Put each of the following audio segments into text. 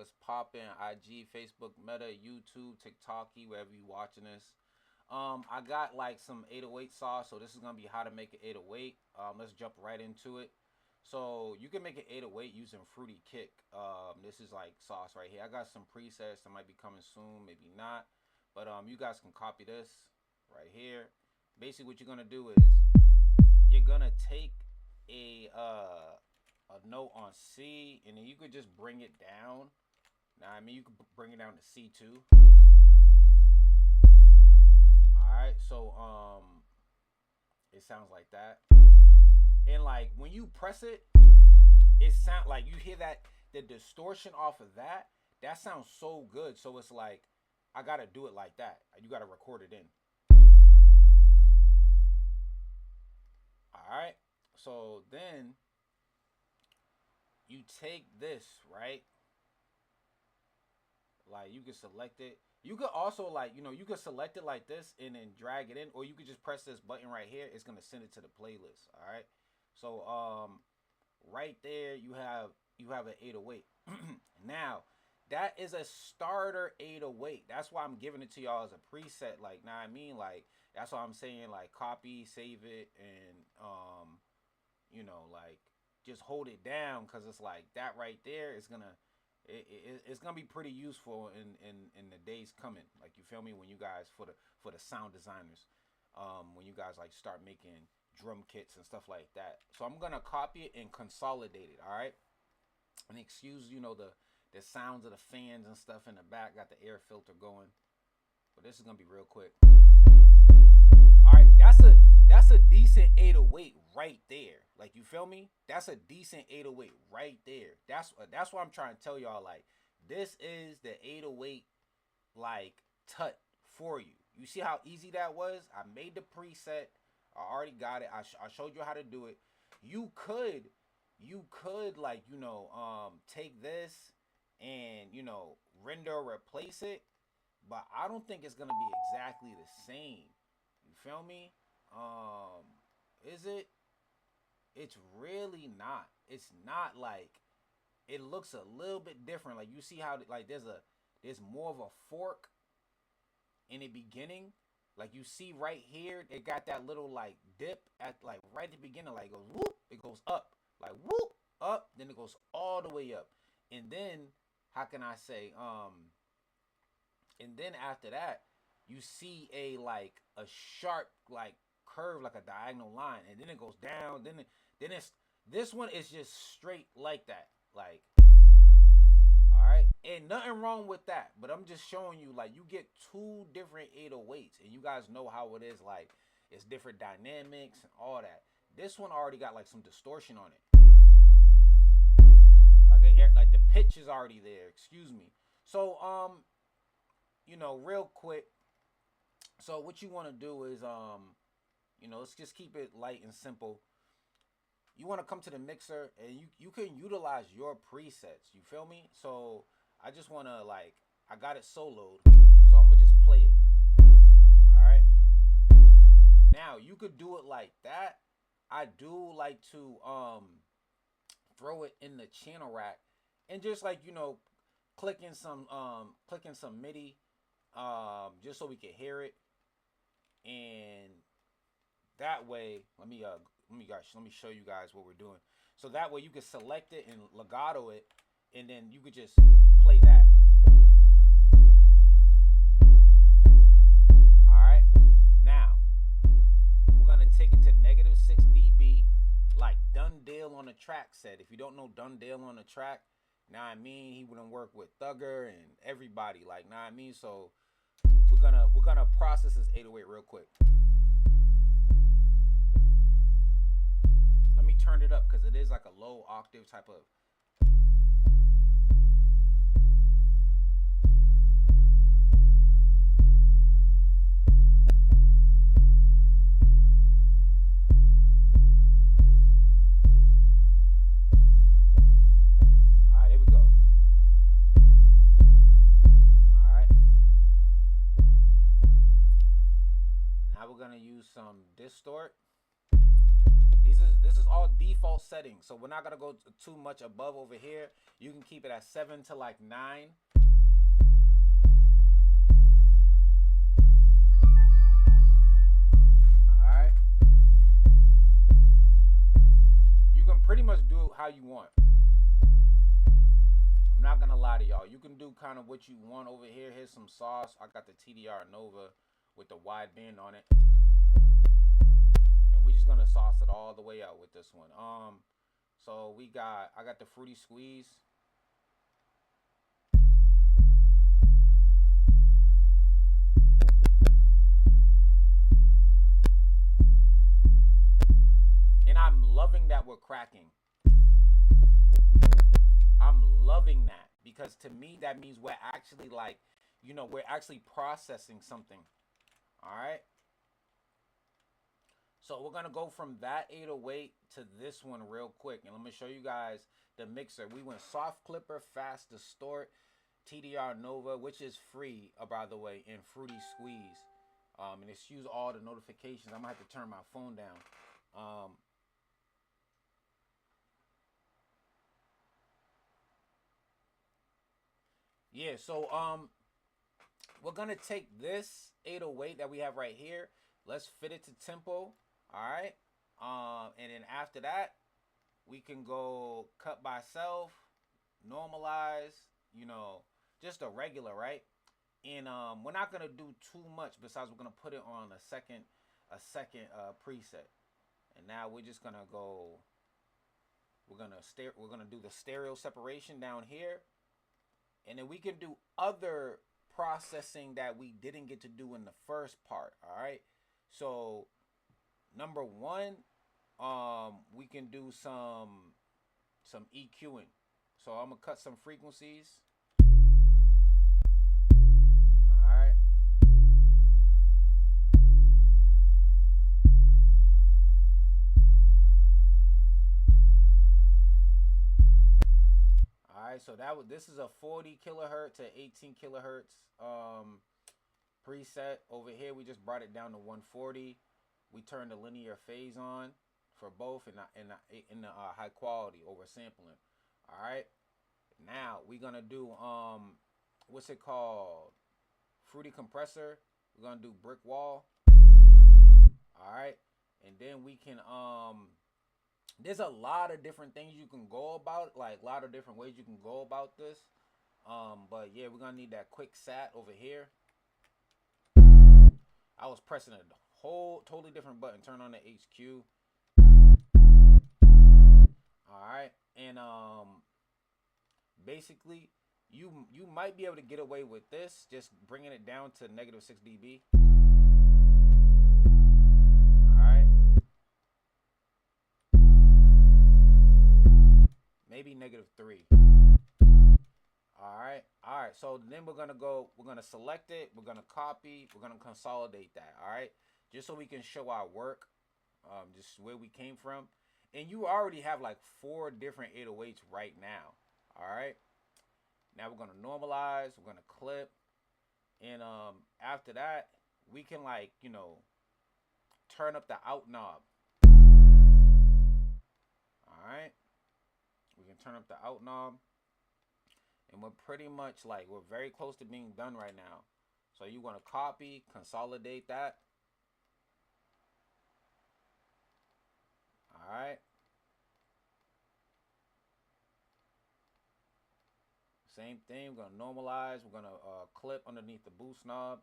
What's popping? IG, Facebook, Meta, YouTube, TikToky, wherever you watching this. I got like some 808 sauce, so this is gonna be how to make an 808. Let's jump right into it. So you can make an 808 using Fruity Kick. This is like sauce right here. I got some presets that might be coming soon, maybe not. But you guys can copy this right here. Basically, what you're gonna do is you're gonna take a note on C, and then you could just bring it down. Now, I mean, you could bring it down to C too. All right, so it sounds like that, and like when you press it, it sound like you hear that the distortion off of that. That sounds so good. So it's like I gotta do it like that. You gotta record it in. All right. So then you take this, right? Like you can select it. You could also like, you could select it like this and then drag it in, or you could just press this button right here. It's gonna send it to the playlist. All right. So right there you have an 808. Now that is a starter 808. That's why I'm giving it to y'all as a preset. Like, now I mean, like that's why I'm saying like copy, save it, and like just hold it down, because it's like that right there is gonna it's gonna be pretty useful in the days coming. Like, you feel me? When you guys, for the sound designers, when you guys like start making drum kits and stuff like that. So I'm gonna copy it and consolidate it. All right. And excuse the sounds of the fans and stuff in the back. Got the air filter going, but this is gonna be real quick. All right, that's a decent 808 right there. Like, you feel me? That's a decent 808 right there. That's what I'm trying to tell y'all. Like, this is the 808 like tut for you. You see how easy that was? I made the preset. I already got it. I showed you how to do it. You could like take this and render or replace it, but I don't think it's gonna be exactly the same. You feel me? Is it? It's really not. It's not. Like, it looks a little bit different. Like, you see how like there's more of a fork in the beginning. Like, you see right here, it got that little like dip at like right at the beginning. Like, it goes whoop, it goes up, like whoop up, then it goes all the way up, and then how can I say and then after that you see a sharp like curve, like a diagonal line, and then it goes down. Then it's this one is just straight like that. Like, all right, and nothing wrong with that. But I'm just showing you, like, you get two different 808s, and you guys know how it is. Like, it's different dynamics and all that. This one already got like some distortion on it. Like the pitch is already there. Excuse me. So real quick. So what you want to do is let's just keep it light and simple. You want to come to the mixer, and you can utilize your presets. You feel me? So I just want to, like, I got it soloed, so I'm gonna just play it. All right. Now you could do it like that. I do like to throw it in the channel rack and just like clicking some MIDI just so we can hear it, and that way let me show you guys what we're doing. So that way you can select it and legato it, and then you could just play that. All right. Now we're gonna take it to -6 dB, like Dundale on the track said. If you don't know Dundale on the track, now I mean, he wouldn't work with Thugger and everybody. Like, now I mean, so we're gonna process this 808 real quick. Let me turn it up, because it is like a low octave type of. All right, there we go. All right. Now we're gonna use some distort. These are this is all default settings, so we're not gonna go too much above over here. You can keep it at 7 to like 9. All right. You can pretty much do it how you want. I'm not gonna lie to y'all. You can do kind of what you want over here. Here's some sauce. I got the TDR Nova with the wide band on it, and we just gonna sauce it all the way out with this one. So I got the fruity squeeze. And I'm loving that we're cracking. I'm loving that because to me that means we're actually like, we're actually processing something. All right. So we're gonna go from that 808 to this one real quick, and let me show you guys the mixer. We went soft clipper, fast distort, TDR Nova, which is free, by the way, and fruity squeeze. And excuse all the notifications. I'm gonna have to turn my phone down. Yeah, so we're gonna take this 808 that we have right here. Let's fit it to tempo. All right. And then after that, we can go cut by self, normalize, just a regular, right? And we're not gonna do too much besides we're gonna put it on a second preset. And now we're just gonna go. We're gonna do the stereo separation down here, and then we can do other processing that we didn't get to do in the first part. All right. So number one, we can do some EQing. So I'm gonna cut some frequencies. All right. All right. So this is a 40 kilohertz to 18 kilohertz preset. Over here, we just brought it down to 140. We turned the linear phase on for both in the high quality over sampling. All right. Now we're gonna do what's it called? Fruity compressor. We're gonna do brick wall. All right. And then we can there's a lot of different things you can go about, like a lot of different ways you can go about this. But yeah, we're gonna need that quick sat over here. I was pressing a whole totally different button. Turn on the HQ. All right, and basically, you might be able to get away with this, just bringing it down to -6 dB. All right, maybe -3. All right. So then we're gonna select it. We're gonna copy. We're gonna consolidate that. All right, just so we can show our work, just where we came from. And you already have like 4 different 808s right now. All right. Now we're gonna normalize. We're gonna clip, and after that, we can turn up the out knob. All right. We can turn up the out knob. And we're pretty much we're very close to being done right now. So you want to copy, consolidate that. All right. Same thing. We're going to normalize. We're going to clip underneath the boost knob.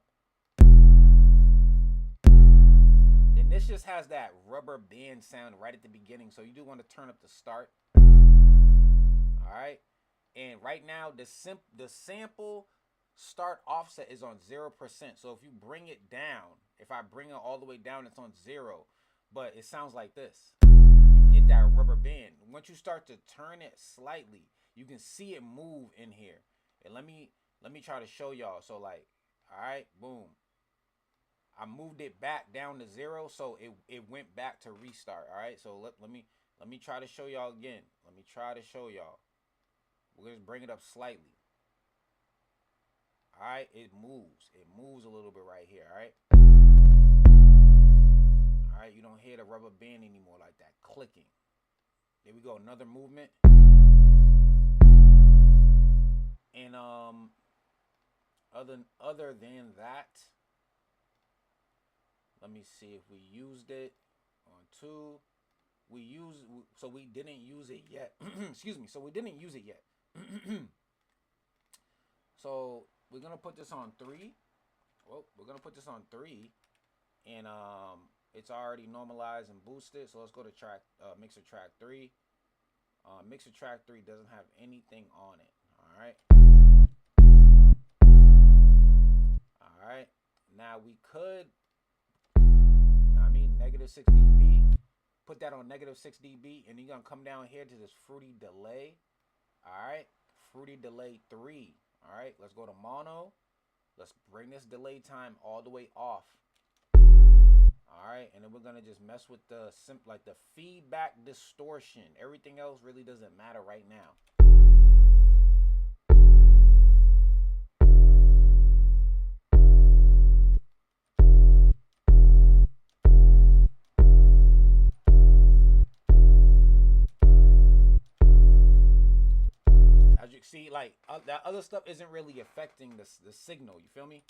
And this just has that rubber band sound right at the beginning. So you do want to turn up the start. All right. And right now, the sample start offset is on 0%. So if you bring it down, if I bring it all the way down, it's on 0. But it sounds like this. You get that rubber band. Once you start to turn it slightly, you can see it move in here. And let me try to show y'all. So all right, boom. I moved it back down to 0, so it went back to restart. All right, so let me try to show y'all again. Let me try to show y'all. We're just bring it up slightly. All right, it moves. It moves a little bit right here. All right. All right, you don't hear the rubber band anymore, like that clicking. There we go, another movement. And other than that, let me see if we used it on two. So we didn't use it yet. Excuse me. So we didn't use it yet. So we're gonna put this on three. Well, we're gonna put this on three, and it's already normalized and boosted. So let's go to track mixer track three. Mixer track three doesn't have anything on it. All right. All right. Now we could, negative 6 dB. Put that on negative 6 dB, and you're gonna come down here to this fruity delay. All right, fruity delay 3. All right, let's go to mono. Let's bring this delay time all the way off. All right, and then we're gonna just mess with the the feedback distortion. Everything else really doesn't matter right now. As you see, like that other stuff isn't really affecting the signal. You feel me?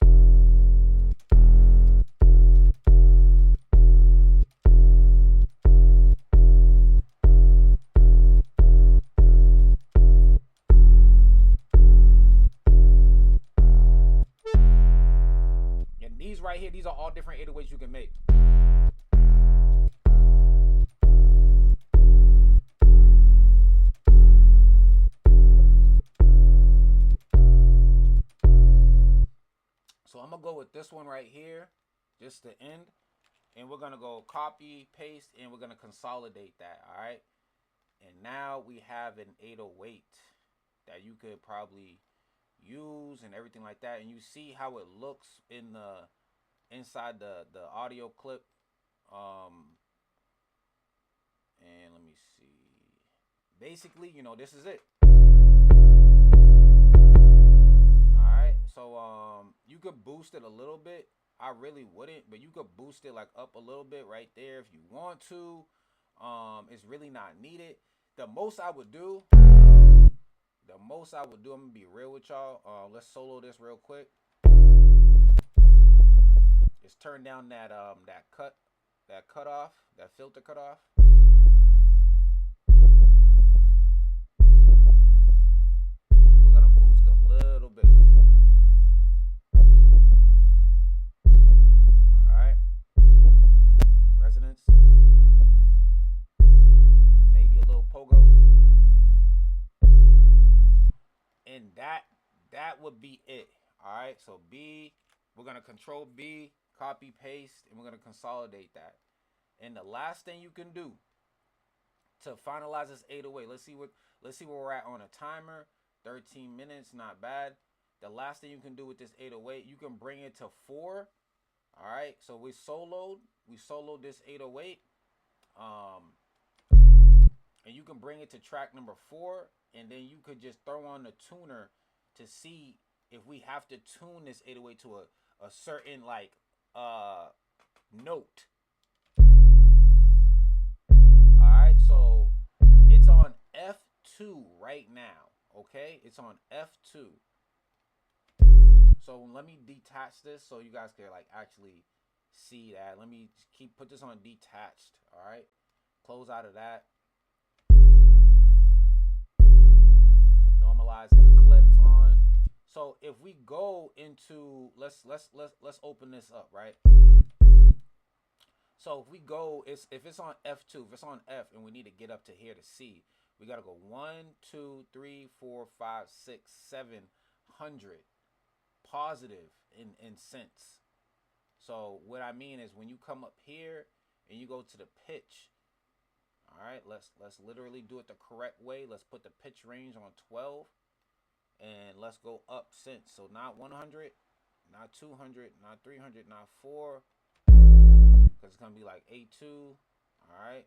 And these right here, these are all different 808s you can make. So I'm gonna go with this one right here, just to end, and we're gonna go copy, paste, and we're gonna consolidate that. All right, and now we have an 808 that you could probably use and everything like that, and you see how it looks in the inside the audio clip. And let me see. Basically, this is it. So you could boost it a little bit. I really wouldn't, but you could boost it like up a little bit right there if you want to. It's really not needed. The most I would do, I'm gonna be real with y'all. Let's solo this real quick. Just turn down that cutoff, that filter cutoff. We're gonna boost a little bit. Resonance, maybe a little pogo, and that would be it. All right, so B, we're gonna control B, copy paste, and we're gonna consolidate that. And the last thing you can do to finalize this 808, let's see where we're at on a timer. 13 minutes, not bad. The last thing you can do with this 808, you can bring it to 4. All right, so we soloed this 808, and you can bring it to track number 4, and then you could just throw on the tuner to see if we have to tune this 808 to a certain note. All right, so it's on F2 right now. Okay, it's on F2. So let me detach this so you guys can actually see that. Let me put this on detached. All right, close out of that. Normalizing clips on. So if we go into let's open this up, right? So if we go, if it's on F2, if it's on F, and we need to get up to here to C, we gotta go 1, 2, 3, 4, 5, 6, 700 positive in cents. So what I mean is when you come up here and you go to the pitch, all right, let's literally do it the correct way. Let's put the pitch range on 12, and let's go up cents. So not 100, not 200, not 300, not 4, because it's gonna be like A2. All right,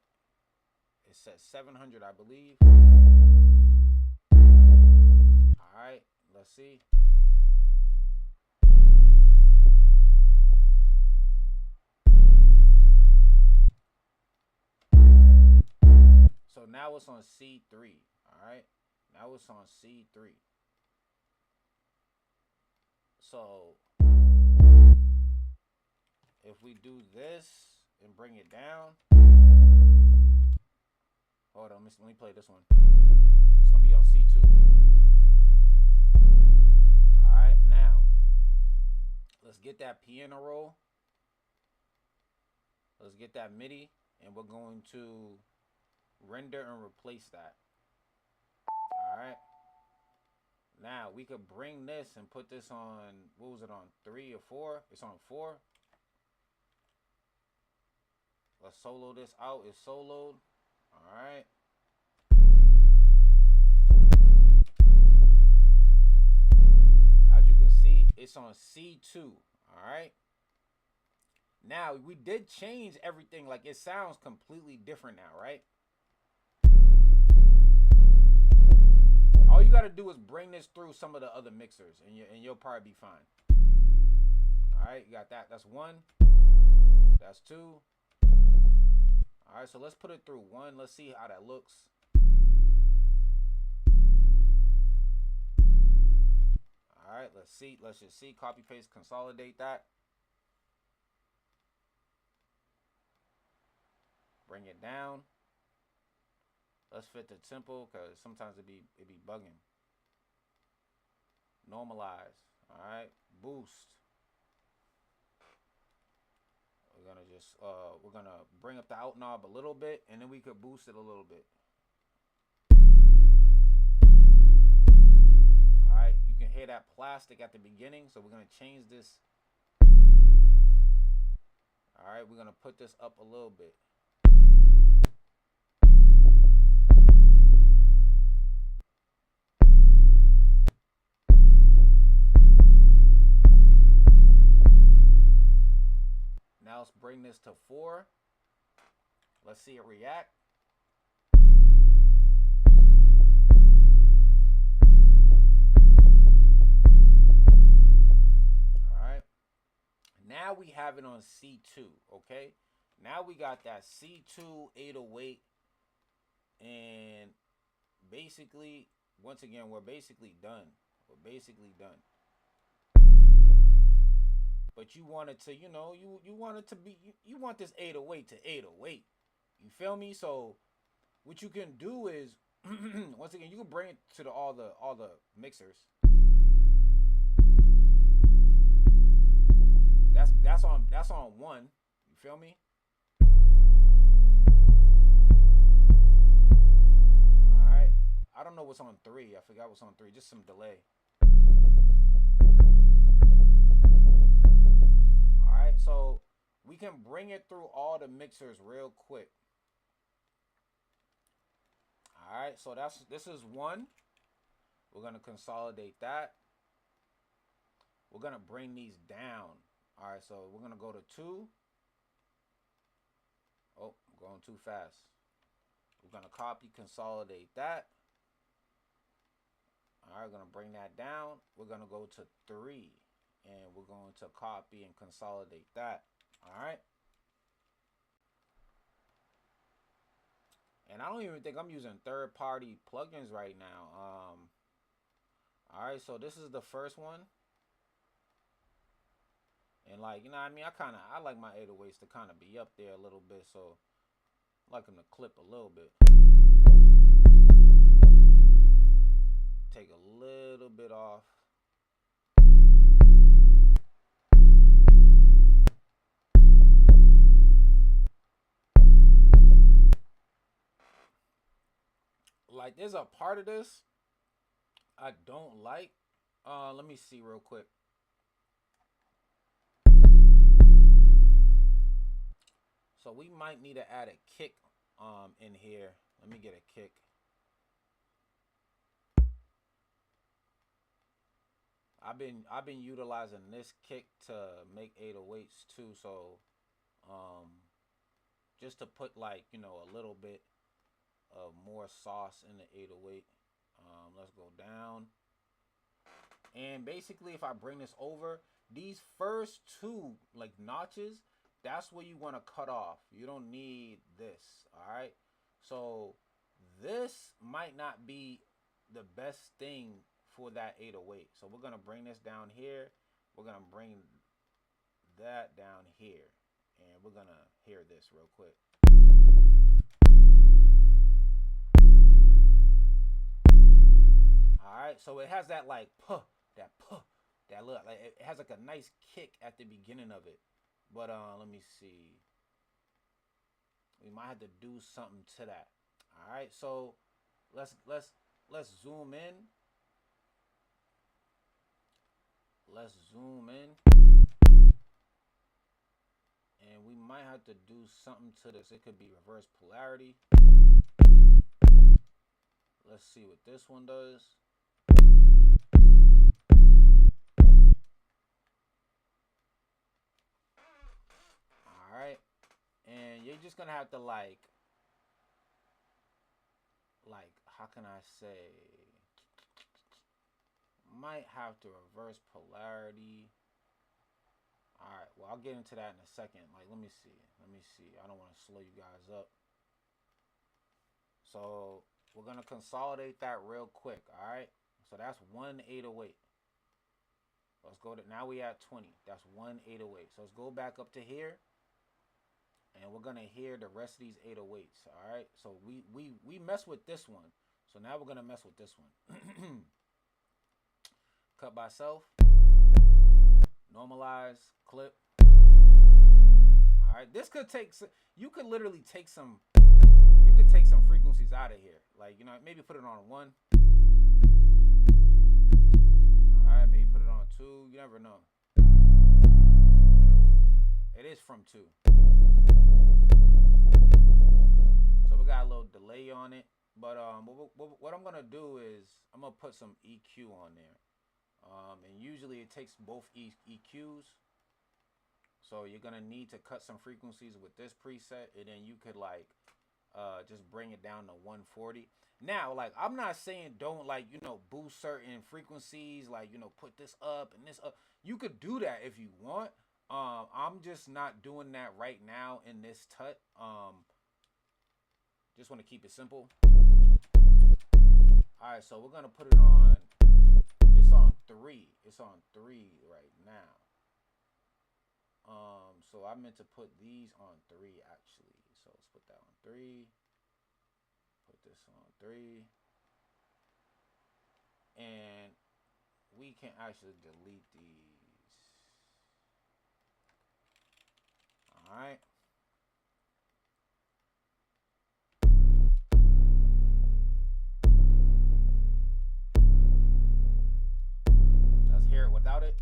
it says 700, I believe. All right, let's see. now it's on C3. All right. Now it's on C3. So if we do this and bring it down, hold on, let me play this one. It's gonna be on C2. All right, now let's get that piano roll. Let's get that MIDI, and we're going to render and replace that. All right. Now we could bring this and put this on, what was it, on 3 or 4? It's on 4. Let's solo this out. It's soloed. All right. As you can see, it's on C2. All right. Now we did change everything. Like, it sounds completely different now, right? All you gotta do is bring this through some of the other mixers, and you'll probably be fine. All right, you got that. That's 1. That's 2. All right, so let's put it through 1. Let's see how that looks. All right, let's see. Let's just see. Copy, paste, consolidate that. Bring it down. Let's fit the tempo, because sometimes it be bugging. Normalize. All right. Boost. We're gonna bring up the out knob a little bit, and then we could boost it a little bit. All right. You can hear that plastic at the beginning, so we're gonna change this. All right. We're gonna put this up a little bit. Now let's bring this to 4. Let's see it react. All right. Now we have it on C2, okay? Now we got that C2 808, and basically, once again, we're basically done. We're basically done. But you want it to, you want it to be, you want this 808 to 808. You feel me? So what you can do is, once again, you can bring it to all the mixers. That's on 1. You feel me? All right. I don't know what's on 3. I forgot what's on 3. Just some delay. So we can bring it through all the mixers real quick. All right, so this is 1. We're gonna consolidate that. We're gonna bring these down. All right, so we're gonna go to 2. Oh, I'm going too fast. We're gonna copy, consolidate that. All right, we're gonna bring that down. We're gonna go to 3. And we're going to copy and consolidate that. All right. And I don't even think I'm using third-party plugins right now. All right, so this is the first one. And, like, you know what I mean? I like my 808s to kind of be up there a little bit, so I like them to clip a little bit. Take a little bit off. Like, there's a part of this I don't like. Let me see real quick. So we might need to add a kick in here. Let me get a kick. I've been utilizing this kick to make 808s too, so just to put, like, a little bit of more sauce in the 808. Let's go down. And basically, if I bring this over, these first 2 like notches, that's where you want to cut off. You don't need this. All right. So this might not be the best thing for that 808. So we're gonna bring this down here. We're gonna bring that down here, and we're gonna hear this real quick. All right, so it has that like puh, that look like it has like a nice kick at the beginning of it. But let me see. We might have to do something to that. All right, so let's zoom in. Let's zoom in, and we might have to do something to this. It could be reverse polarity. Let's see what this one does. All right, and you're just gonna have to like how can I say? Might have to reverse polarity. All right, well I'll get into that in a second. Like let me see. I don't want to slow you guys up. So we're gonna consolidate that real quick. All right. So that's 1 808. Let's go to now we at 20. That's 1 808. So let's go back up to here, and we're gonna hear the rest of these 808s. All right. So we mess with this one. So now we're gonna mess with this one. Cut by self, normalize, clip. All right, this could take. You could literally take some. You could take some frequencies out of here. Like maybe put it on 1. All right, maybe put it on 2. You never know. It is from 2. So we got a little delay on it. But what I'm gonna do is I'm gonna put some EQ on there. And usually it takes both EQs. So you're gonna need to cut some frequencies with this preset, and then you could just bring it down to 140. Now, I'm not saying don't boost certain frequencies, put this up and this up. You could do that if you want. I'm just not doing that right now in this tut. Just want to keep it simple. All right, so we're gonna put it on. It's on 3. It's on 3 right now. So I meant to put these on 3 actually. So let's put that on 3. Put this on 3. And we can actually delete these. All right. Let's hear it without it.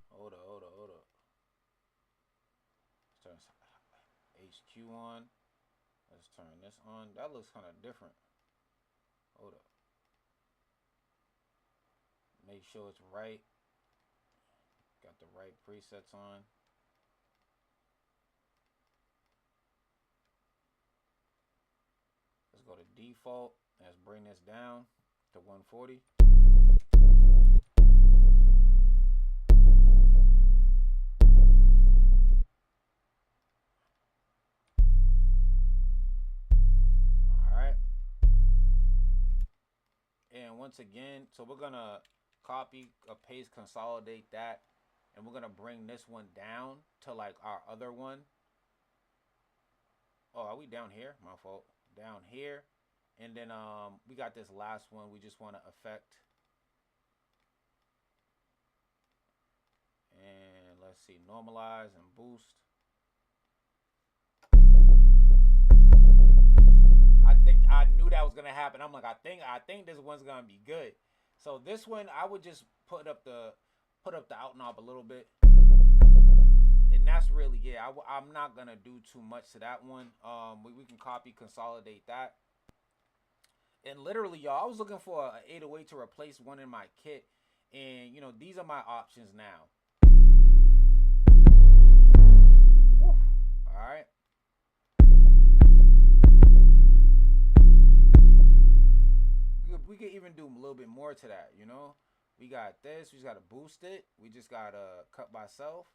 Hold up. Let's turn HQ on. Let's turn this on. That looks kind of different. Hold up. Make sure it's right. Got the right presets on. Let's go to default. Let's bring this down to 140. And once again, so we're gonna copy, paste, consolidate that, and we're gonna bring this one down to our other one. Oh, are we down here? My fault. Down here, and then we got this last one. We just want to affect, and let's see, normalize and boost. I knew that was gonna happen. I'm like, I think this one's gonna be good. So this one, I would just put up the out knob a little bit, and that's really I'm not gonna do too much to that one. We can copy, consolidate that, and literally, y'all, I was looking for an 808 to replace one in my kit, and these are my options now. Woo. All right. We could even do a little bit more to that, We got this. We just got to boost it. We just got to cut by self.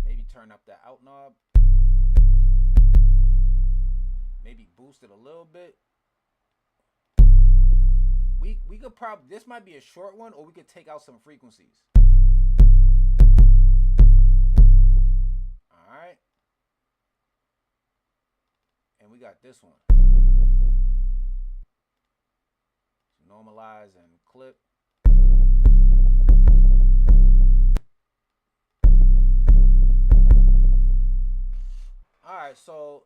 Maybe turn up that out knob. Maybe boost it a little bit. We could probably, this might be a short one, or we could take out some frequencies. All right. And we got this one. So normalize and clip. All right, so,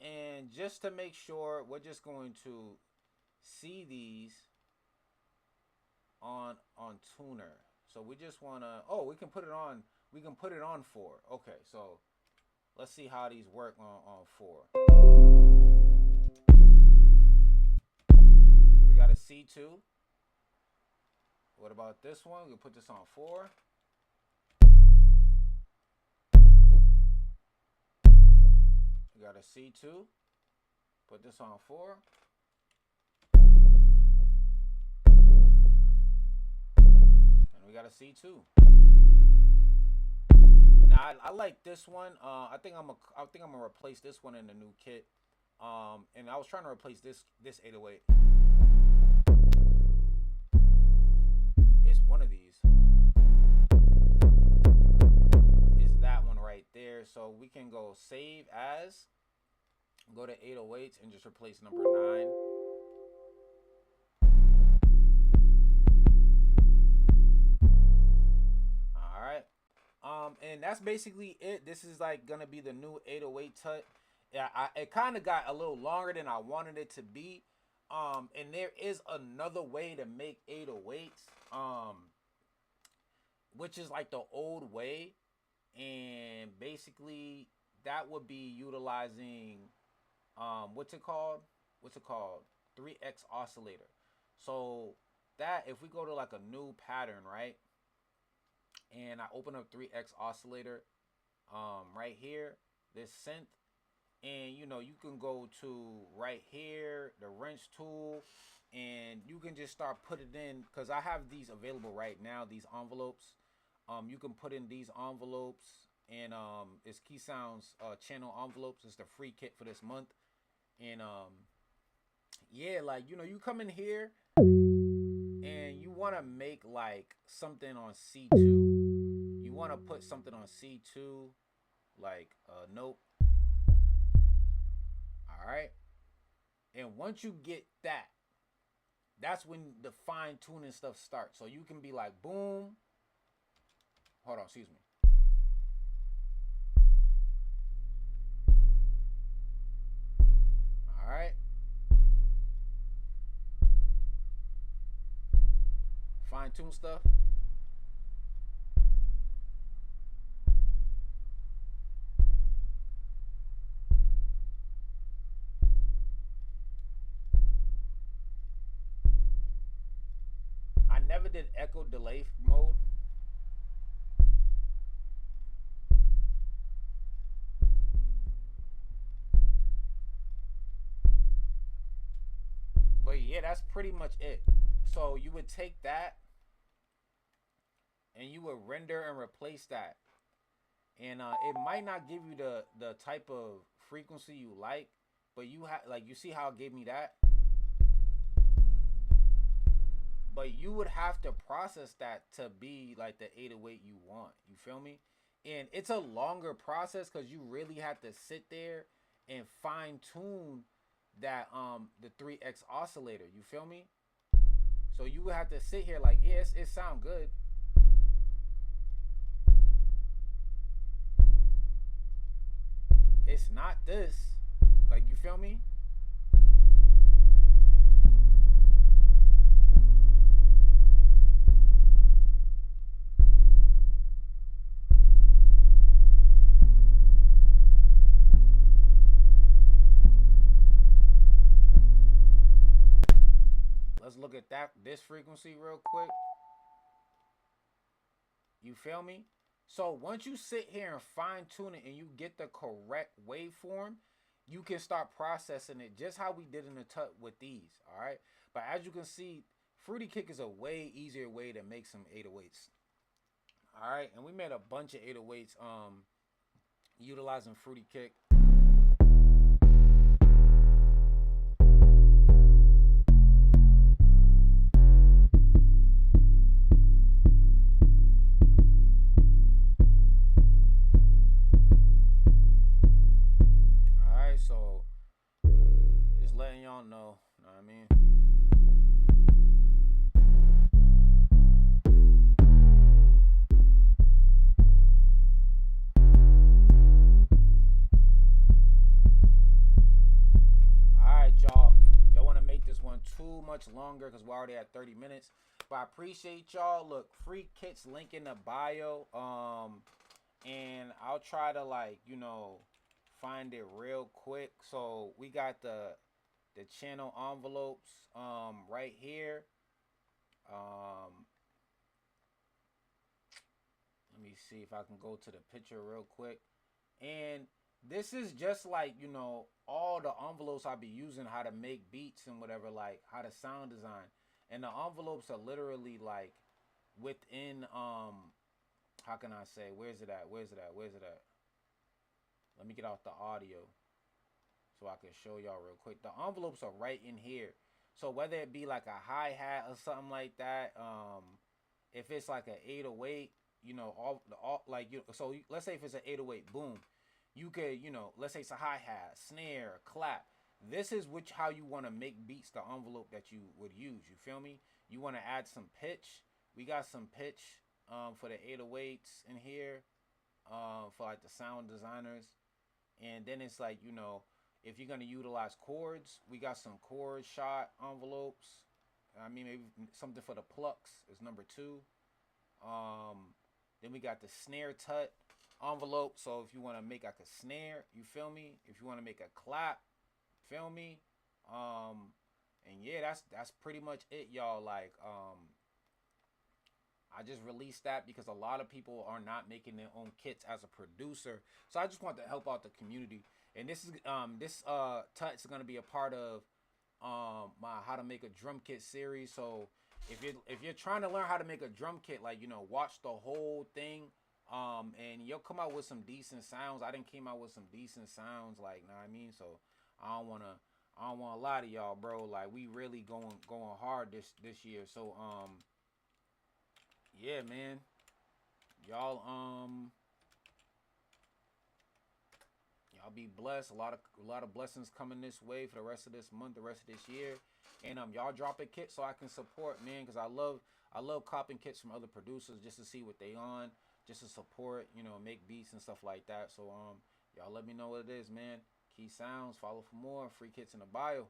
and just to make sure, we're just going to see these on tuner. So we just want to, oh, we can put it on, 4. Okay, so let's see how these work on 4. So we got a C2. What about this one? We'll put this on 4. We got a C2. Put this on 4. And we got a C2. Now I like this one. I think I'm gonna replace this one in the new kit. And I was trying to replace this 808. It's one of these. Is that one right there? So we can go save as. Go to 808s and just replace number 9. Alright. And that's basically it. This is like gonna be the new 808 tut. Yeah, it kind of got a little longer than I wanted it to be. And there is another way to make 808s. Which is like the old way. And basically that would be utilizing what's it called 3x oscillator. So that, if we go to like a new pattern, right, and I open up 3x oscillator right here, this synth, and you know, you can go to right here, the wrench tool, and you can just start putting in, because I have these available right now, these envelopes. You can put in these envelopes, and it's KeeSounds channel envelopes. It's the free kit for this month. And yeah, like, you know, you come in here and you want to make like something on C2. You want to put something on C2, like a note. All right. And once you get that, that's when the fine tuning stuff starts. So you can be like, boom. Hold on, excuse me. All right. Fine tune stuff. I never did echo delay mode. But yeah, that's pretty much it. So you would take that and you would render and replace that. And it might not give you the type of frequency you like, but you have, like, you see how it gave me that? But you would have to process that to be like the 808 you want. You feel me? And it's a longer process because you really have to sit there and fine tune that the 3x oscillator. You feel me? So you would have to sit here like, yes, it sound good. It's not this. Like, you feel me? Let's look at this frequency real quick. You feel me? So once you sit here and fine tune it and you get the correct waveform, you can start processing it just how we did in the tut with these. All right. But as you can see, Fruity Kick is a way easier way to make some 808s. All right. And we made a bunch of 808s utilizing Fruity Kick. All right, so just letting y'all know what I mean? All right, y'all. Don't want to make this one too much longer because we're already at 30 minutes. But I appreciate y'all. Look, free kits link in the bio. And I'll try to like find it real quick. So we got the channel envelopes right here. Um, Let me see if I can go to the picture real quick. And this is just like, all the envelopes I be using, how to make beats and whatever, like how to sound design. And the envelopes are literally like within how can I say, where's it at? Where's it at? Where's it at? Let me get off the audio so I can show y'all real quick. The envelopes are right in here. So whether it be like a hi-hat or something like that, if it's like an 808, all like so let's say if it's an 808 boom, you could, let's say it's a hi-hat, snare, clap. This is which how you want to make beats, the envelope that you would use. You feel me? You want to add some pitch. We got some pitch for the 808s in here for like the sound designers. And then it's like, if you're going to utilize chords, we got some chord shot envelopes. I mean, maybe something for the plucks is number 2. Then we got the snare tut envelope. So if you want to make like a snare, you feel me? If you want to make a clap, feel me? And yeah, that's pretty much it, y'all. Like, I just released that because a lot of people are not making their own kits as a producer. So I just want to help out the community. And this touch is gonna be a part of my how to make a drum kit series. So if you're trying to learn how to make a drum kit, like watch the whole thing. And you'll come out with some decent sounds. I didn't came out with some decent sounds, like, know what I mean? So I don't wanna lie to y'all, bro. Like, we really going hard this year. So yeah, man. Y'all y'all be blessed. A lot of blessings coming this way for the rest of this month, the rest of this year. And y'all drop a kit so I can support, man, cuz I love copping kits from other producers just to see what they on, just to support, make beats and stuff like that. So y'all let me know what it is, man. KeeSounds, follow for more. Free kits in the bio.